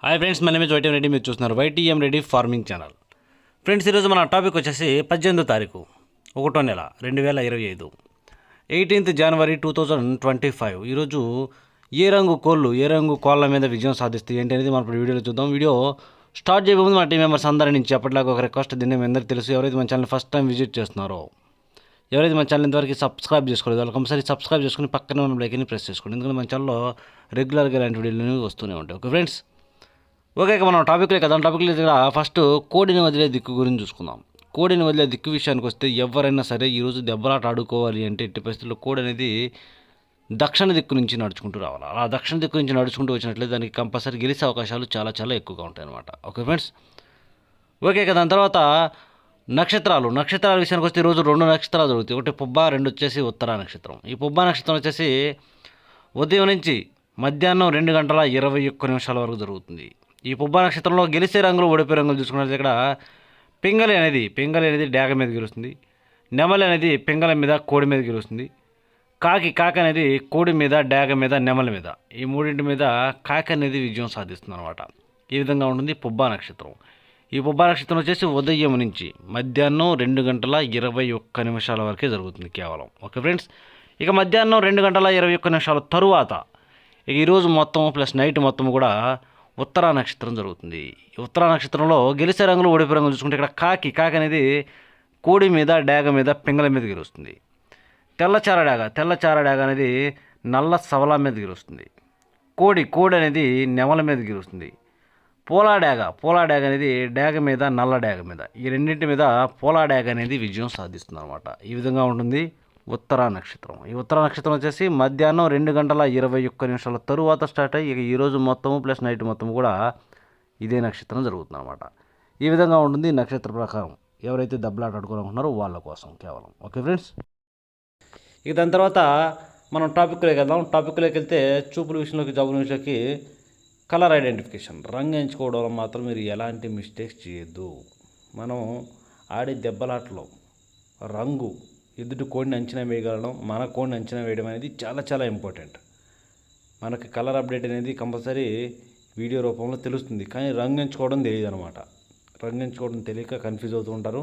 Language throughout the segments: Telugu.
హాయ్ ఫ్రెండ్స్, మన నేమ్ వైటీఎం రెడ్డి. మీరు చూస్తున్నారు YTM Reddy farming channel. Friends, ఈరోజు మన టాపిక్ వచ్చేసి 18వ తారీఖు 1వ నెల 2025 18th January 2025. ఈరోజు ఏ రంగు కోళ్ళ మీద విజయం సాధిస్తాయి ఏంటి అనేది మనం వీడియోలో చూద్దాం. వీడియో స్టార్ట్ చేయబోతుంది మన టీం మెంబర్స్ అందరి నుంచి ఎప్పటిలాగా ఒక రిక్వెస్ట్. దీన్ని మీ అందరికీ తెలుసు. ఎవరైతే మన ఛానల్ ఫస్ట్ టైం విజిట్ చేస్తున్నారో, ఎవరైతే మన ఛానల్ ఇంతవరకు సబ్స్క్రైబ్ చేసుకోలేదు వాళ్ళు కంపల్సరీ సబ్స్క్రైబ్ చేసుకుని పక్కన ఉన్న బెల్ని ప్రెస్ చేసుకోండి. ఎందుకంటే మన ఛానల్లో రెగ్యులర్గా ఇలాంటి వీడియోలు వస్తూనే ఉంటాయి. ఓకే ఫ్రెండ్స్, ఓకే, మనం టాపిక్లే కదా. టాపిక్ల దగ్గర ఫస్ట్ కోడిని వదిలే దిక్కు గురించి చూసుకుందాం. కోడిని వదిలే దిక్కు విషయానికి వస్తే ఎవరైనా సరే ఈరోజు దెబ్బలాట ఆడుకోవాలి అంటే ఎట్టి పరిస్థితుల్లో కోడి అనేది దక్షిణ దిక్కు నుంచి నడుచుకుంటూ రావాలి. అలా దక్షిణ దిక్కు నుంచి నడుచుకుంటూ వచ్చినట్లయితే దానికి కంపల్సరీ గెలిచే అవకాశాలు చాలా చాలా ఎక్కువగా ఉంటాయి అన్నమాట. ఓకే ఫ్రెండ్స్, ఓకే కదా. దాని తర్వాత నక్షత్రాల విషయానికి వస్తే ఈరోజు 2 నక్షత్రాలు జరుగుతాయి. ఒకటి పుబ్బ, 2 వచ్చేసి ఉత్తరా నక్షత్రం. ఈ పుబ్బ నక్షత్రం వచ్చేసి ఉదయం నుంచి మధ్యాహ్నం 2:21 వరకు జరుగుతుంది. ఈ పుబ్బ నక్షత్రంలో గెలిచే రంగులు ఓడిపోయే రంగులు చూసుకున్నట్లయితే ఇక్కడ పింగళి అనేది డేగ మీద గెలుస్తుంది. నెమలి అనేది పింగళ మీద కోడి మీద గెలుస్తుంది. కాకి అనేది కోడి మీద, డేగ మీద, నెమలి మీద, ఈ మూడింటి మీద కాకి అనేది విజయం సాధిస్తుంది అనమాట. ఈ విధంగా ఉంటుంది పుబ్బ నక్షత్రం. ఈ పుబ్బ నక్షత్రం వచ్చేసి ఉదయం నుంచి మధ్యాహ్నం 2:21 వరకే జరుగుతుంది కేవలం. ఓకే ఫ్రెండ్స్, ఇక మధ్యాహ్నం 2:21 తరువాత ఇక ఈరోజు మొత్తం ప్లస్ నైట్ మొత్తం కూడా ఉత్తరా నక్షత్రం జరుగుతుంది. ఈ ఉత్తరా నక్షత్రంలో గెలిచే రంగులు ఓడిపోయే రంగులు చూసుకుంటే ఇక్కడ కాకి అనేది కోడి మీద, డేగ మీద, పింగళ మీద గెలుస్తుంది. తెల్లచార డేగ అనేది నల్ల సవలా మీద గెలుస్తుంది. కోడి అనేది నెమల మీద గెలుస్తుంది. పోలా డేగ అనేది డేగ మీద, నల్ల డేగ మీద, ఈ రెండింటి మీద పోలా డేగ అనేది విజయం సాధిస్తుంది అనమాట. ఈ విధంగా ఉంటుంది ఉత్తరా నక్షత్రం. ఈ ఉత్తరా నక్షత్రం వచ్చేసి మధ్యాహ్నం 2:21 తరువాత స్టార్ట్ అయ్యి ఇక ఈరోజు మొత్తము ప్లస్ నైట్ మొత్తం కూడా ఇదే నక్షత్రం జరుగుతుంది అనమాట. ఈ విధంగా ఉంటుంది నక్షత్ర ప్రకారం ఎవరైతే దెబ్బలాట ఆడుకోవాలనుకుంటున్నారో వాళ్ళ కోసం కేవలం. ఓకే ఫ్రెండ్స్, ఇక దాని తర్వాత మనం టాపిక్లోకి వెళ్దాం. టాపిక్లోకి వెళ్తే చూపుల విషయంలోకి, జాబుల విషయంలోకి కలర్ ఐడెంటిఫికేషన్, రంగు ఎంచుకోవడంలో మాత్రం మీరు ఎలాంటి మిస్టేక్స్ చేయొద్దు. మనం ఆడే దెబ్బలాటలో రంగు ఎదుటి కోడిని అంచనా వేయగలడం, మన కోడిని అంచనా వేయడం అనేది చాలా చాలా ఇంపార్టెంట్. మనకి కలర్ అప్డేట్ అనేది కంపల్సరీ వీడియో రూపంలో తెలుస్తుంది, కానీ రంగు ఎంచుకోవడం తెలియదు అనమాట. రంగు ఎంచుకోవడం తెలియక కన్ఫ్యూజ్ అవుతూ ఉంటారు.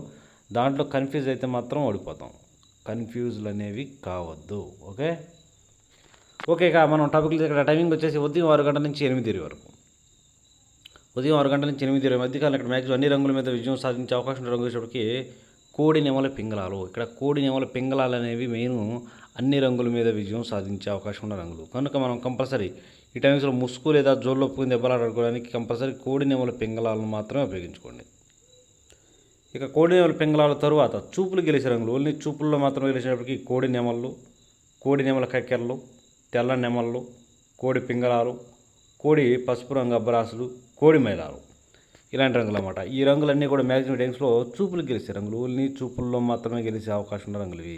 దాంట్లో కన్ఫ్యూజ్ అయితే మాత్రం ఓడిపోతాం. కన్ఫ్యూజ్లు అనేవి కావద్దు. ఓకే ఇక మనం టాపిక్లు ఇక్కడ టైమింగ్ వచ్చేసి ఉదయం 6 గంటల నుంచి 8 వరకు. ఉదయం 6 గంటల నుంచి 8 మధ్యకాలం ఇక్కడ మ్యాక్సిమం అన్ని రంగుల మీద విజయం సాధించే అవకాశం రంగు వచ్చేటప్పటికి కోడి, నెమల, పింగళాలు. ఇక్కడ కోడి, నెమల, పింగళాలు అనేవి మెయిన్ అన్ని రంగుల మీద విజయం సాధించే అవకాశం ఉన్న రంగులు. కనుక మనం కంపల్సరీ ఈ టైమ్స్లో ముసుగు లేదా జోల్లో ఒప్పుకుని దెబ్బలాడుకోవడానికి కంపల్సరీ కోడి, నెమల, పింగళాలను మాత్రమే ఉపయోగించుకోండి. ఇక కోడి, నెమల, పింగళాల తరువాత చూపులు గెలిచే రంగులు. ఓన్లీ చూపుల్లో మాత్రమే గెలిచేటప్పటికి కోడి నెమల కక్కెరలు, తెల్ల నెమళ్ళు, కోడి పింగళాలు, కోడి పసుపు రంగు అబ్బరాసులు, కోడి మైలాలు, ఇలాంటి రంగులు అన్నమాట. ఈ రంగులన్నీ కూడా మ్యాక్సిమం టైమ్స్లో చూపులు గెలిచే రంగులు. ఓన్లీ చూపుల్లో మాత్రమే గెలిచే అవకాశం ఉన్న రంగులు ఇవి.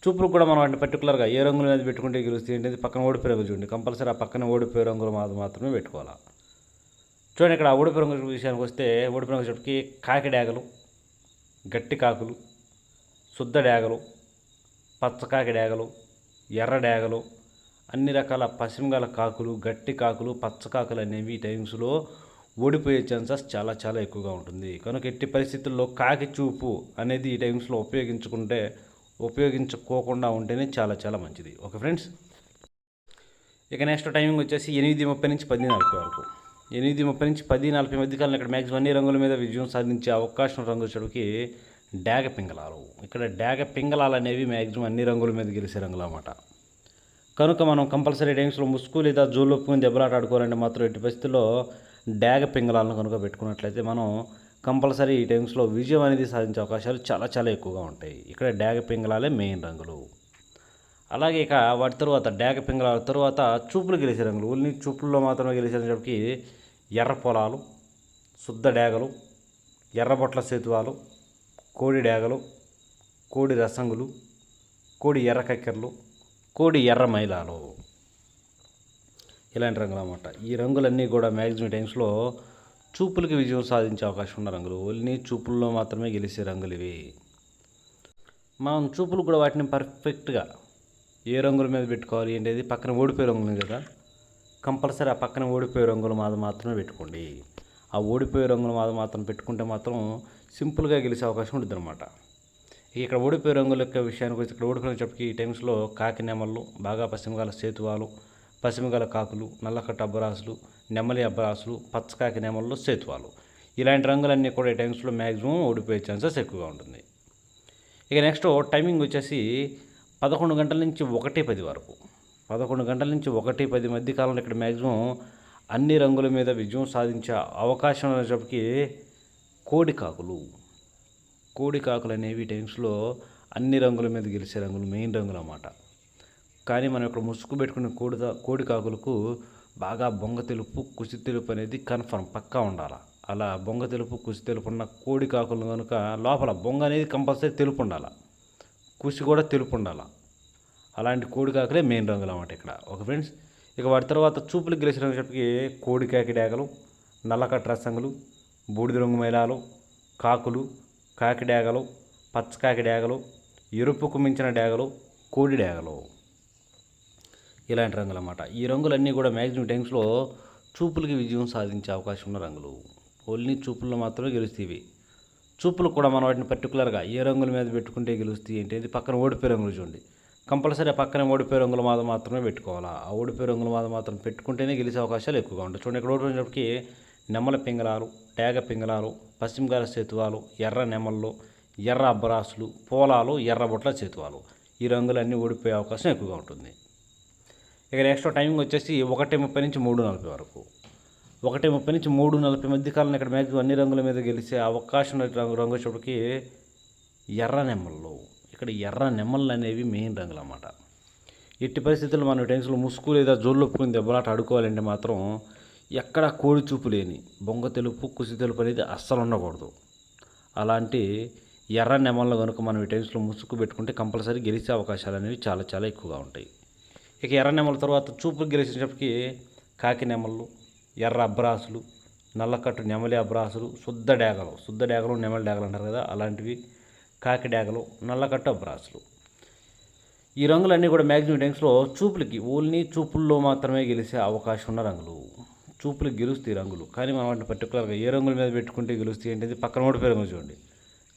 చూపులు కూడా మనం వాటిని పర్టికులర్గా ఏ రంగుల మీద పెట్టుకుంటే గెలుస్తాయి ఏంటంటే పక్కన ఓడిపోయే రంగులు చూడండి. కంపల్సరీ ఆ పక్కన ఓడిపోయే రంగులు మాత్రమే పెట్టుకోవాలి. చూడండి, ఇక్కడ ఓడిపోయే రంగుల విషయానికి వస్తే ఓడిపోయే రంగులు చెప్పి కాకి డేగలు, గట్టి కాకులు, శుద్ధ డేగలు, పచ్చకాకి డేగలు, ఎర్ర డేగలు, అన్ని రకాల పశ్చిమగల కాకులు, గట్టి కాకులు, పచ్చకాకులు అనేవి ఈ టైమ్స్లో ఓడిపోయే ఛాన్సెస్ చాలా చాలా ఎక్కువగా ఉంటుంది. కనుక ఎట్టి పరిస్థితుల్లో కాకి చూపు అనేది ఈ టైమ్స్లో ఉపయోగించుకోకుండా ఉంటేనే చాలా చాలా మంచిది. ఓకే ఫ్రెండ్స్, ఇక నెక్స్ట్ టైమింగ్ వచ్చేసి 8:30 నుంచి 10:40 వరకు. 8:30 నుంచి 10:40 మధ్యకాలంలో ఇక్కడ మ్యాక్సిమం అన్ని రంగుల మీద విజయం సాధించే అవకాశం రంగు వచ్చేటికి డేగ పింగళాలు. ఇక్కడ డేగ పింగళాలు అనేవి మ్యాక్సిమం అన్ని రంగుల మీద గెలిచే రంగులు అన్నమాట. కనుక మనం కంపల్సరీ టైమ్స్లో ముసుగు లేదా జోలు ఒప్పుకుని దెబ్బలాట ఆడుకోవాలంటే మాత్రం ఎట్టి పరిస్థితుల్లో డేగ పింగళాలను కనుక పెట్టుకున్నట్లయితే మనం కంపల్సరీ ఈ టైమ్స్లో విజయం అనేది సాధించే అవకాశాలు చాలా చాలా ఎక్కువగా ఉంటాయి. ఇక్కడ డేగ పింగళాలే మెయిన్ రంగులు. అలాగే ఇక వాటి తరువాత డేగ పింగళాల తరువాత చూపులు గెలిచే రంగులు. ఓన్లీ చూపుల్లో మాత్రమే గెలిచేటప్పటికి ఎర్ర పొలాలు, శుద్ధ డేగలు, ఎర్రబొట్ల సేతువాలు, కోడి డేగలు, కోడి రసంగులు, కోడి ఎర్ర కక్కెరలు, కోడి ఎర్ర మైలాలు, ఇలాంటి రంగులు అన్నమాట. ఈ రంగులన్నీ కూడా మ్యాక్సిమం టైమ్స్లో చూపులకి విజయం సాధించే అవకాశం ఉన్న రంగులు. ఓన్లీ చూపుల్లో మాత్రమే గెలిచే రంగులు ఇవి. మనం చూపులు కూడా వాటిని పర్ఫెక్ట్గా ఏ రంగుల మీద పెట్టుకోవాలి ఏంటది పక్కన ఓడిపోయే రంగులు కదా, కంపల్సరీ ఆ పక్కన ఓడిపోయే రంగుల మాద మాత్రమే పెట్టుకోండి. ఆ ఓడిపోయే రంగుల మాద మాత్రం పెట్టుకుంటే మాత్రం సింపుల్గా గెలిచే అవకాశం ఉంటుంది అనమాట. ఇక్కడ ఓడిపోయే రంగుల యొక్క విషయానికి వచ్చి ఇక్కడ ఓడిపోయినప్పటికీ ఈ టైమ్స్లో కాకి నెమళ్ళు, బాగా పశ్చిమగాల సేతువాలు, పశ్చిమగాల కాకులు, నల్లకట్ట అబ్బరాసులు, నెమలి అబ్బరాసులు, పచ్చకాకి నెమళ్ళు, సేతువాలు ఇలాంటి రంగులన్నీ కూడా ఈ టైమ్స్లో మ్యాక్సిమం ఓడిపోయే ఛాన్సెస్ ఎక్కువగా ఉంటుంది. ఇక నెక్స్ట్ టైమింగ్ వచ్చేసి 11 గంటల నుంచి 1:10 వరకు. 11 గంటల నుంచి 1:10 మధ్య కాలంలో ఇక్కడ మ్యాక్సిమం అన్ని రంగుల మీద విజయం సాధించే అవకాశం అనేటప్పటికీ కోడికాకులు అనేవి టైమ్స్లో అన్ని రంగుల మీద గెలిచే రంగులు, మెయిన్ రంగులు అన్నమాట. కానీ మనం ఇక్కడ ముసుగు పెట్టుకునే కోడికాకులకు బాగా బొంగ తెలుపు, కుసి తెలుపు అనేది కన్ఫర్మ్ పక్కా ఉండాలి. అలా బొంగ తెలుపు, కుసి తెలుపు ఉన్న కోడికాకులు కనుక లోపల బొంగ అనేది కంపల్సరీ తెలుపు ఉండాలి, కుసి కూడా తెలుపు ఉండాలి. అలాంటి కోడికాకులే మెయిన్ రంగులు అన్నమాట ఇక్కడ. ఓకే ఫ్రెండ్స్, ఇక వాటి తర్వాత చూపులకు గెలిచినప్పటికీ కోడికాకి డేగలు, నల్లకట్ట రసంగులు, బూడిద రంగు మైలాలు, కాకులు, కాకి డేగలు, పచ్చకాకి డేగలు, ఎరుపుకు మించిన డేగలు, కోడి డేగలు ఇలాంటి రంగులు అన్నమాట. ఈ రంగులన్నీ కూడా మ్యాక్సిమం టైమ్స్లో చూపులకి విజయం సాధించే అవకాశం ఉన్న రంగులు. ఓన్లీ చూపుల్లో మాత్రమే గెలుస్తాయి. చూపులు కూడా మనం వాటిని పర్టికులర్గా ఏ రంగుల మీద పెట్టుకుంటే గెలుస్తాయి ఏంటి పక్కన ఓడిపోయే రంగులు చూడండి. కంపల్సరీ పక్కన ఓడిపోయే రంగుల మాద మాత్రమే పెట్టుకోవాలా. ఆ ఓడిపోయే రంగుల మాద మాత్రం పెట్టుకుంటేనే గెలిచే అవకాశాలు ఎక్కువగా ఉంటాయి. చూడండి ఇక్కడ ఓడిపోయినప్పటికీ నెమల పింగళాలు, డేగ పింగళాలు, పశ్చిమగాల సేతువాలు, ఎర్ర నెమళ్ళు, ఎర్ర అబ్బరాసులు, పోలాలు, ఎర్ర బొట్ల సేతువాలు ఈ రంగులన్నీ ఓడిపోయే అవకాశం ఎక్కువగా ఉంటుంది. ఇక నెక్స్ట్ టైమింగ్ వచ్చేసి 1:30 నుంచి 3:40 వరకు. 1:30 నుంచి 3:40 మధ్య కాలంలో ఇక్కడ మ్యాక్సిమం అన్ని రంగుల మీద గెలిచే అవకాశం రంగు వచ్చేప్పటికి ఎర్ర నెమళ్ళు. ఇక్కడ ఎర్ర నెమళ్ళు అనేవి మెయిన్ రంగులు అన్నమాట. ఎట్టి పరిస్థితుల్లో మనం టైమ్స్లో ముసుగు లేదా జోళ్ళొప్పుకుని దెబ్బలాట ఆడుకోవాలంటే మాత్రం ఎక్కడ కోడి చూపు లేని బొంగ తెలుపు, కుసి తెలుపు అనేది అస్సలు ఉండకూడదు. అలాంటి ఎర్ర నెమళ్ళు కనుక మనం ఈ టైమ్స్లో ముసుగు పెట్టుకుంటే కంపల్సరీ గెలిచే అవకాశాలు అనేవి చాలా చాలా ఎక్కువగా ఉంటాయి. ఇక ఎర్ర నెమల తర్వాత చూపులు గెలిచేటప్పటికి కాకి నెమళ్ళు, ఎర్ర అబ్బరాసులు, నల్లకట్టు నెమలి అబ్బరాసులు, శుద్ధ డేగలు నెమలి డేగలు అంటారు కదా అలాంటివి, కాకి డేగలు, నల్లకట్టు అబ్బరాసులు ఈ రంగులన్నీ కూడా మ్యాక్సిమం టైమ్స్లో చూపులకి ఓన్లీ చూపుల్లో మాత్రమే గెలిచే అవకాశం ఉన్న రంగులు. చూపులకు గెలుస్తాయి రంగులు, కానీ మనం వాటిని పర్టికులర్గా ఏ రంగుల మీద పెట్టుకుంటే గెలుస్తాయి ఏంటి పక్కన ఓడిపోయే రంగులు చూడండి.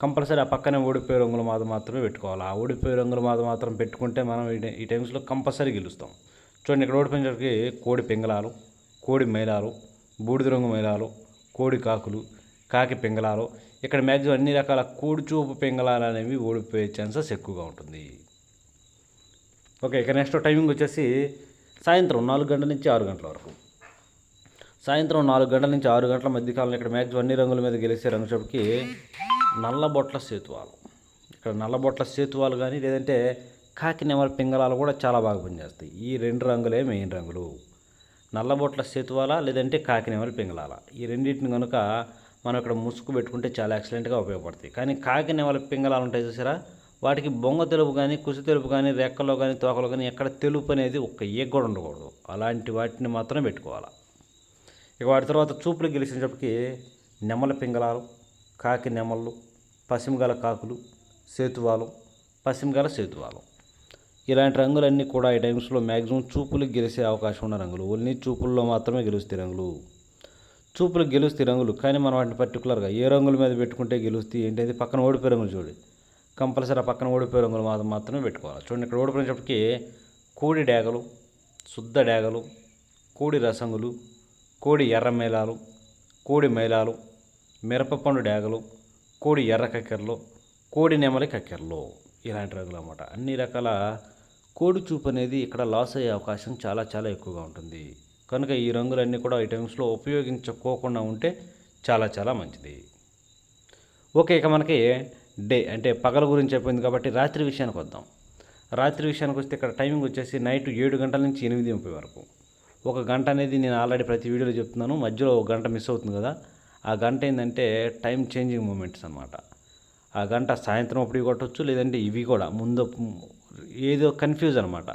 కంపల్సరీ ఆ పక్కనే ఓడిపోయే రంగుల మాద మాత్రమే పెట్టుకోవాలి. ఆ ఓడిపోయే రంగుల మాద మాత్రం పెట్టుకుంటే మనం ఈ టైమ్స్లో కంపల్సరీ గెలుస్తాం. చూడండి ఇక్కడ ఓడిపోయినప్పటికీ కోడి పింగళాలు, కోడి మైలాలు, బూడిద రంగు మైలాలు, కోడి కాకులు, కాకి పింగళాలు ఇక్కడ మ్యాక్సిమం అన్ని రకాల కోడి చూపు పింగళాలు అనేవి ఓడిపోయే ఛాన్సెస్ ఎక్కువగా ఉంటుంది. ఓకే, ఇక నెక్స్ట్ టైమింగ్ వచ్చేసి సాయంత్రం 4 గంటల నుంచి 6 గంటల వరకు. సాయంత్రం 4 గంటల నుంచి 6 గంటల మధ్యకాలంలో ఇక్కడ మ్యాక్సిమం అన్ని రంగుల మీద గెలిచే రంగుచోటికి నల్లబొట్ల సేతువాలు. ఇక్కడ నల్లబొట్ల సేతువాలు కానీ లేదంటే కాకి నెమల పింగళాలు కూడా చాలా బాగా పనిచేస్తాయి. ఈ 2 రంగులే మెయిన్ రంగులు. నల్లబొట్ల సేతువాల లేదంటే కాకి నెమల పింగళాల ఈ రెండింటిని కనుక మనం ఇక్కడ ముసుగు పెట్టుకుంటే చాలా ఎక్సలెంట్గా ఉపయోగపడతాయి. కానీ కాకి నెమల పింగళాలు ఉంటాయి చూసారా, వాటికి బొంగ తెలుపు కానీ, కుసి తెలుపు కానీ, రెక్కలో కానీ, తోకలో కానీ ఎక్కడ తెలుపు అనేది ఒక్క ఏ కూడా ఉండకూడదు. అలాంటి వాటిని మాత్రమే పెట్టుకోవాలి. ఇక వాటి తర్వాత చూపులు గెలిచినప్పటికీ నెమల పింగళాలు, కాకి నెమళ్ళు, పశ్చిమగాల కాకులు, సేతువాలు, పశ్చిమగాల సేతువాలు ఇలాంటి రంగులన్నీ కూడా ఈ టైమ్స్లో మ్యాక్సిమం చూపులకు గెలిచే అవకాశం ఉన్న రంగులు. ఓన్లీ చూపుల్లో మాత్రమే గెలుస్తాయి రంగులు. చూపులకు గెలుస్తాయి రంగులు, కానీ మనం వాటిని పర్టికులర్గా ఏ రంగుల మీద పెట్టుకుంటే గెలుస్తాయి ఏంటంటే పక్కన ఓడిపోయే రంగులు చూడండి. కంపల్సరీ ఆ పక్కన ఓడిపోయే రంగులు మాత్రమే పెట్టుకోవాలి. చూడండి ఇక్కడ ఓడిపోయినప్పటికీ కోడి డేగలు, శుద్ధ డేగలు, కోడి రసంగులు, కోడి ఎర్ర మైలాలు, కోడి మైలాలు, మిరపపండు డేగలు, కోడి ఎర్ర కక్కెరలు, కోడి నెమలి కక్కెరలు ఇలాంటి రంగులు అన్నమాట. అన్ని రకాల కోడి చూపు అనేది ఇక్కడ లాస్ అయ్యే అవకాశం చాలా చాలా ఎక్కువగా ఉంటుంది. కనుక ఈ రంగులన్నీ కూడా ఈ టైమ్స్లో ఉపయోగించుకోకుండా ఉంటే చాలా చాలా మంచిది. ఓకే, ఇక మనకి డే అంటే పగల గురించి అయిపోయింది కాబట్టి రాత్రి విషయానికి వద్దాం. రాత్రి విషయానికి వస్తే ఇక్కడ టైమింగ్ వచ్చేసి నైట్ 7 గంటల నుంచి 8:30 వరకు. 1 గంట అనేది నేను ఆల్రెడీ ప్రతి వీడియోలో చెప్తున్నాను, మధ్యలో 1 గంట మిస్ అవుతుంది కదా. ఆ గంట ఏంటంటే టైం చేంజింగ్ మూమెంట్స్ అన్నమాట. ఆ గంట సాయంత్రం అప్పుడు కొట్టవచ్చు, లేదంటే ఇవి కూడా ముందు ఏదో కన్ఫ్యూజ్ అనమాట.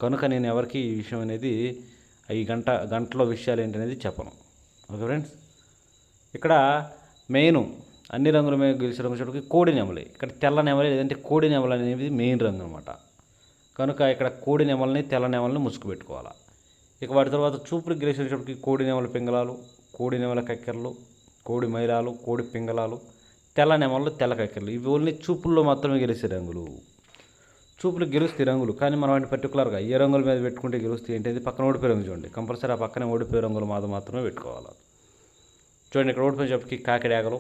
కనుక నేను ఎవరికి ఈ విషయం అనేది ఈ గంటలో విషయాలు ఏంటనేది చెప్పను. ఓకే ఫ్రెండ్స్, ఇక్కడ మెయిన్ అన్ని రంగుల మీద గెలిచే రంగు కోడి నెమలి. ఇక్కడ తెల్ల నెమలి లేదంటే కోడి నెమలి అనేది మెయిన్ రంగు అనమాట. కనుక ఇక్కడ కోడి నెమలని తెల్ల నెమలని ముసుగు పెట్టుకోవాలి. ఇక వాటి తర్వాత చూపులకు గెలిచేటప్పటికి కోడి నెమల పింగళాలు, కోడి నెమల కక్కెరలు, కోడి మైలాలు, కోడి పింగళాలు, తెల్ల నెమళ్ళు, తెల్ల కక్కెరలు. ఇవి ఓన్లీ చూపుల్లో మాత్రమే గెలిచే రంగులు. చూపులు గెలుస్తాయి రంగులు, కానీ మనం వాటిని పర్టికులర్గా ఏ రంగుల మీద పెట్టుకుంటే గెలుస్తాయి ఏంటంటే పక్కన ఓడిపోయే రంగు చూడండి. కంపల్సరీ ఆ పక్కనే ఓడిపోయే రంగుల మీద మాత్రమే పెట్టుకోవాలి. చూడండి, ఇక్కడ ఓడిపోయేటప్పటికి కాకిడాగలు,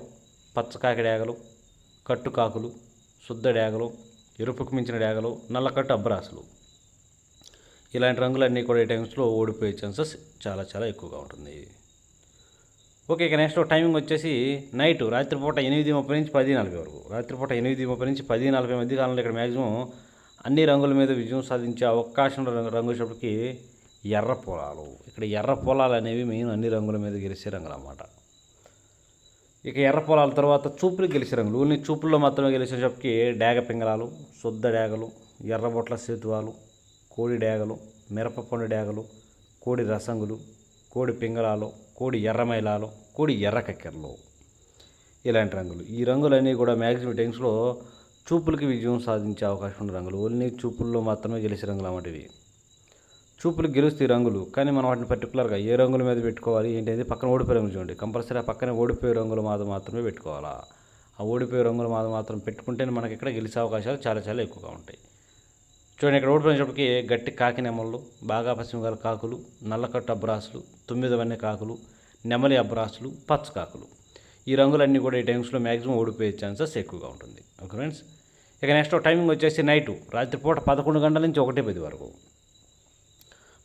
పచ్చ కాకిడాగలు, కట్టు కాకులు, శుద్ధ డేగలు, ఎరుపుకు మించిన డేగలు, నల్లకట్టు అబ్బరాసులు. ఇలాంటి రంగులన్నీ కూడా ఈ టైమ్స్లో ఓడిపోయే ఛాన్సెస్ చాలా చాలా ఎక్కువగా ఉంటుంది. ఓకే, ఇక నెక్స్ట్ టైమింగ్ వచ్చేసి నైట్ రాత్రిపూట 8:30 నుంచి 10:40 వరకు. రాత్రిపూట 8:30 నుంచి 10:40 మధ్య కాలంలో ఇక్కడ మ్యాక్సిమం అన్ని రంగుల మీద విజయం సాధించే అవకాశం రంగు వచ్చేటప్పటికి ఎర్ర పొలాలు. ఇక్కడ ఎర్ర పొలాలు అనేవి మెయిన్ అన్ని రంగుల మీద గెలిచే రంగులు అన్నమాట. ఇక ఎర్ర పొలాల తర్వాత చూపులు గెలిచే రంగులు, ఓన్లీ చూపుల్లో మాత్రమే గెలిచేటప్పటికి డేగ పింగళాలు, శుద్ధ డేగలు, ఎర్రబొట్ల సేతువాలు, కోడి డేగలు, మిరపపండు డేగలు, కోడి రసంగులు, కోడి పింగళాలు, కోడి ఎర్రమైలాలు, కోడి ఎర్ర కక్కెరలు. ఇలాంటి రంగులు, ఈ రంగులన్నీ కూడా మ్యాక్సిమం టైమ్స్లో చూపులకి విజయం సాధించే అవకాశం ఉన్న రంగులు, ఓన్లీ చూపుల్లో మాత్రమే గెలిచే రంగులు అన్నమాట ఇవి. చూపులు గెలుస్తాయి రంగులు, కానీ మనం వాటిని పర్టికులర్గా ఏ రంగుల మీద పెట్టుకోవాలి ఏంటంటే పక్కన ఓడిపోయే రంగులు చూడండి. కంపల్సరీ ఆ పక్కన ఓడిపోయే రంగుల మీద మాత్రమే పెట్టుకోవాలా. ఆ ఓడిపోయే రంగుల మీద మాత్రం పెట్టుకుంటేనే మనకి ఇక్కడ గెలిచే అవకాశాలు చాలా చాలా ఎక్కువగా ఉంటాయి. చూడండి, ఇక్కడ ఓడిపోయినప్పటికీ గట్టి కాకి నెమళ్ళు, బాగా పశ్చిమగల కాకులు, నల్లకట్టు అబ్బరాసులు, 9 వన్నె కాకులు, నెమలి అబ్బరాసులు, పచ్చ కాకులు. ఈ రంగులన్నీ కూడా ఈ టైమ్స్లో మ్యాక్సిమం ఓడిపోయే ఛాన్సెస్ ఎక్కువగా ఉంటుంది. ఓకే ఫ్రెండ్స్, ఇక నెక్స్ట్ టైమింగ్ వచ్చేసి నైటు రాత్రిపూట 11 గంటల నుంచి 1:10 వరకు.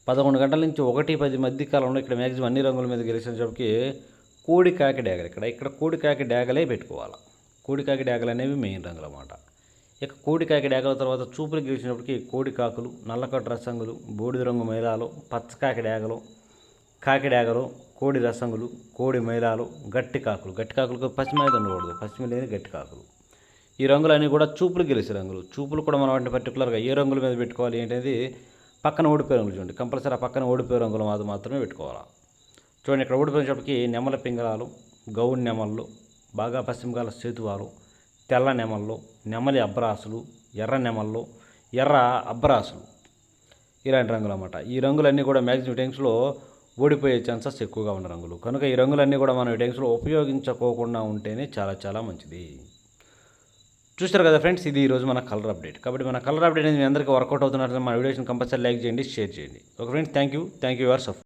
11 గంటల నుంచి 1:10 మధ్య కాలంలో ఇక్కడ మ్యాక్సిమం అన్ని రంగుల మీద గెలిచేటప్పటికి కోడి కాకి డేగలు. ఇక్కడ కోడి కాకి డేగలే పెట్టుకోవాలి. కోడి కాకి డేగలు అనేవి మెయిన్ రంగులు అన్నమాట. ఇక కోడి కాకి డేగల తర్వాత చూపులు గెలిచినప్పటికీ కోడి కాకులు, నల్లకట్టు రసంగులు, బూడిద రంగు మైలాలు, పచ్చ కాకి డేగలు, కాకి డేగలు, కోడి రసంగులు, కోడి మైలాలు, గట్టి కాకులు. గట్టి కాకులకు పశ్చిమ అయితే ఉండకూడదు, పశ్చిమ లేని గట్టి కాకులు. ఈ రంగులన్నీ కూడా చూపులు గెలిచే రంగులు. చూపులు కూడా మనం వాటిని పర్టికులర్గా ఏ రంగుల మీద పెట్టుకోవాలి ఏంటనేది పక్కన ఓడిపోయే రంగులు చూడండి. కంపల్సరీ ఆ పక్కన ఓడిపోయే రంగుల మీద మాత్రమే పెట్టుకోవాలి. చూడండి, ఇక్కడ ఓడిపోయినప్పటికీ నెమల పింగళాలు, గౌడ్ నెమళ్ళు, బాగా పశ్చిమకాల సేతువాలు, తెల్ల నెమళ్ళు, నెమలి అబ్బరాసులు, ఎర్ర నెమళ్ళు, ఎర్ర అబ్బరాసులు. ఇలాంటి రంగులు అన్నమాట. ఈ రంగులన్నీ కూడా మ్యాక్సిమం టైమ్స్లో ఓడిపోయే ఛాన్సెస్ ఎక్కువగా ఉన్న రంగులు. కనుక ఈ రంగులన్నీ కూడా మనం ఈ టైమ్స్లో ఉపయోగించుకోకుండా ఉంటేనే చాలా చాలా మంచిది. చూస్తారు కదా ఫ్రెండ్స్, ఇది ఈరోజు మన కలర్ అప్డేట్. కాబట్టి మన కలర్ అప్డేట్ అనేది మీ అందరికీ వర్కౌట్ అవుతున్నట్టు మన వీడియోస్ని కంపల్సరీ లైక్ చేయండి, షేర్ చేయండి. Okay friends, thank you your support.